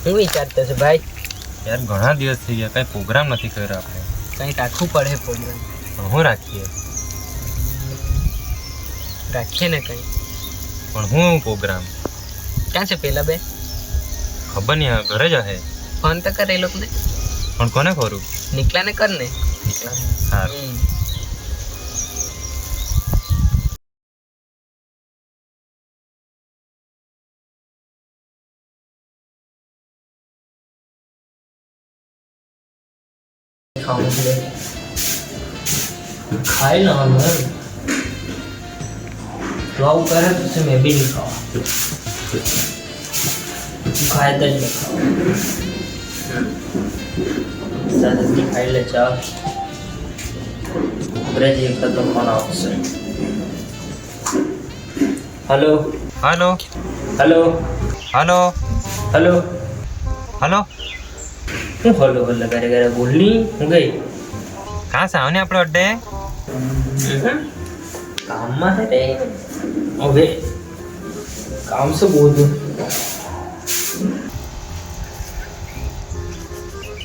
હું વિચારતો છે ભાઈ? યાર ઘણા દિવસ થઈ ગયા, કઈ પ્રોગ્રામ નથી કર્યો આપણે. કંઈ રાખવું પડે પ્રોગ્રામ. હું રાખીએ રાખીએ ને કંઈ. પણ હું પ્રોગ્રામ ક્યાં છે પેલા બે? ખબર નહીં, ઘરે જ હે. ફોન તો કર એ લોકોને. પણ કોને કરું? નીકળાને કર ને. સારું. खाए ना मैं तो आऊ करे तो से मैं भी नहीं खावा खाए तो नहीं खावा साथ में खाई ले चाव ब्रेज एक तो फोन आवશે hello hello hello hello hello hello હું હલો હલો કરે કરે બોલની હું ગઈ कहाँ से આવને આપણો અડ્ડે? કામમાં છે રે હવે કામ से बोल दो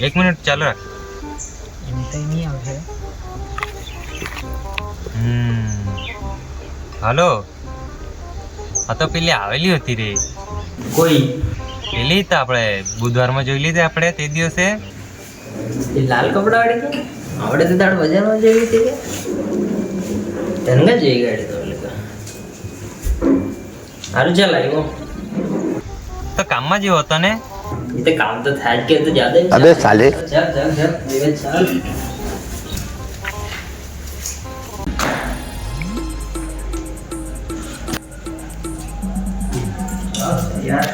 1 મિનિટ ચાલુ રાખ. એમ તો નહીં આવશે. હાલો, આ તો પેલી આવેલી હતી રે. કોઈ પેલી તો આપણે બુધવારમાં જોઈ લીધી આપણે તે દિવસે. એ લાલ કપડા વાળી કે આવડે તો તાર બજારમાં જેવી હતી કે તને જઈ ગાડી તો એટલે સારું ચાલ આવ્યો તો કામમાં જેવો હતો ને. એ તો કામ તો થાય જ કે તો જ્યાદા अबे साले ચાલ ચાલ ચાલ હવે ચાલ यार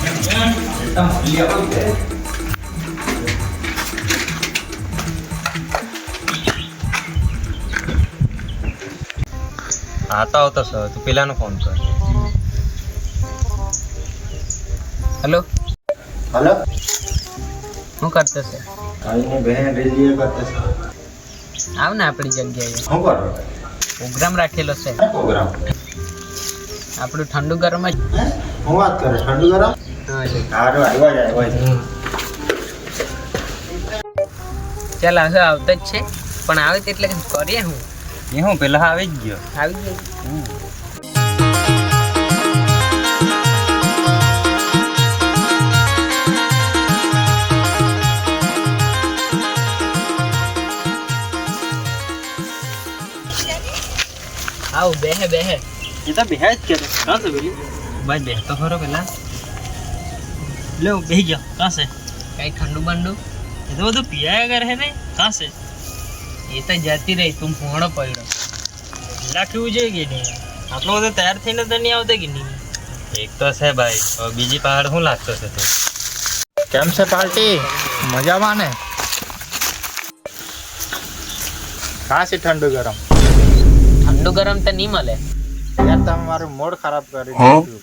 एकदम लिया हो गए आता होता सर, तू પેલાનો ફોન કર. हेलो हेलो શું કરતો છે? આઈને બહેન રેડિયો કરતા છે. આવ ને આપણી જગ્યાએ શું કરો પ્રોગ્રામ રાખેલો છે પ્રોગ્રામ? આપણું ઠંડુ ગરમ જ હું વાત કરે ઠંડુ ગરમ? સારું આવ્યો જ. ચાલ હવે આવતો જ છે પણ આવે એટલે કરીએ હું એ હું પેલા આવી જ ગયો. આવી ગઈ આવ બેહે બેહે એ તો બેહાય જ કે કાં છે પેલી? ભાઈ બેહ તો ખરો પેલા. લે બેહી ગયો. કાં છે? કઈ ઠંડુ બંડુ એ તો બધું પીયા કરે છે ને. કાં છે? એ તો જતી રહી તું ફોણો પડ્યો લાખવું જોઈએ કે નહીં? આટલો બધો તૈયાર થઈને તો નહીં આવતો કે નહીં? એક તો છે ભાઈ, હવે બીજી પહાડ શું લાગતો છે તું? કેમ છે પાર્ટી? મજામાં ને? કાં છે ઠંડુ ગરમ? ઠંડુ ગરમ તો નહીં મળે યાર તમે મારું મૂડ ખરાબ કરી દીધું.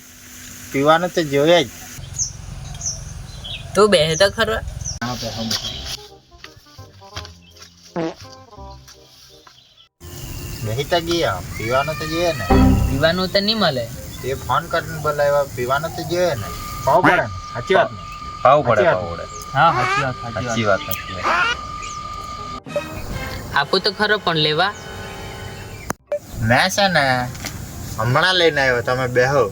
પીવાનું તો જોઈએ જ. તું બેહે તો ખરો બેહી તો ગયા, પીવાનું તો જોઈએ ને. પીવાનું તો નહીં મળે એ ફોન કરીને બોલાવ્યા, પીવાનું તો જોઈએ ને. પાવ પડે ને? સાચી વાત ને? પાવ પડે, સાચી પાવ પડે. હા સાચી વાત સાચી વાત, સાચી વાત. આપું તો ખરો પણ લેવા મેં છે ને હમણાં લઈને આવ્યો, તમે બેહો.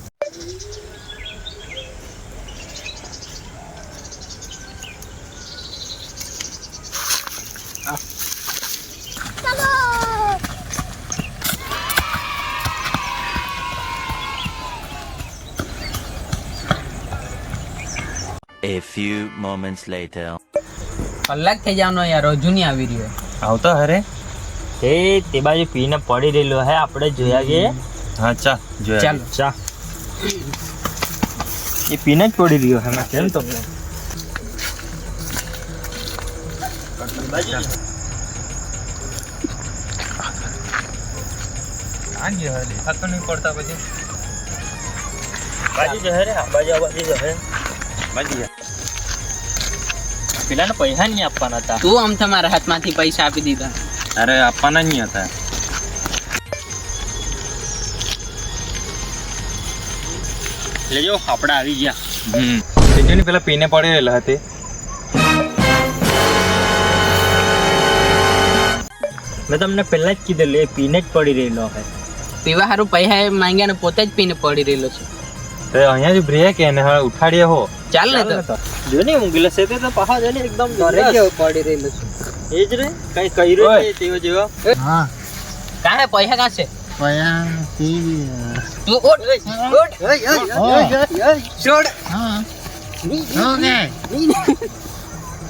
A few moments later. કલાક થઈ જવાનો યાર હજુ નહીં આવી રહ્યો આવતો હરે? એ તે બાજુ પીને પડી રહેલો હે, આપણે જોયા કે હા ચા જોયા. ચાલો ચા એ પીને જ પડી રહ્યો હે. કેમ તમને આ ગયો હરે, દેખાતો નહીં પડતા પછી. બાજુ જો હે રે, આ બાજુ જો હે બાજી પેલાને પૈસા નહીં આપવાના હતા. તું આમ તમારા હાથમાંથી પૈસા આપી દીધા અરે આપવાના નહીં હતા. લેજો આપણે આવી ગયા. તેજુની પેલા પીને પડી રહેલો હતી. મેં તમને પહેલા જ કીધેલું એ પીને જ પડી રહેલો હે. પીવા સારું પૈસા માંગ્યા ને પોતે જ પીને પડી રહેલો છે. તો અહીંયા જ ઉભરી કે એને હવે ઉઠાડીએ હો. ચાલ ને તો જો ને ઊંઘેલો છે તે તો પહા જો ને એકદમ ઘરે જેવો પડી રહેલો છે. એ જ રે કઈ કર્યું ઓય. નહીં તેવો જેવો. હા કાહે પૈસા કાં છે પયા તું ઓટ ઓટ છોડ હા ઓકે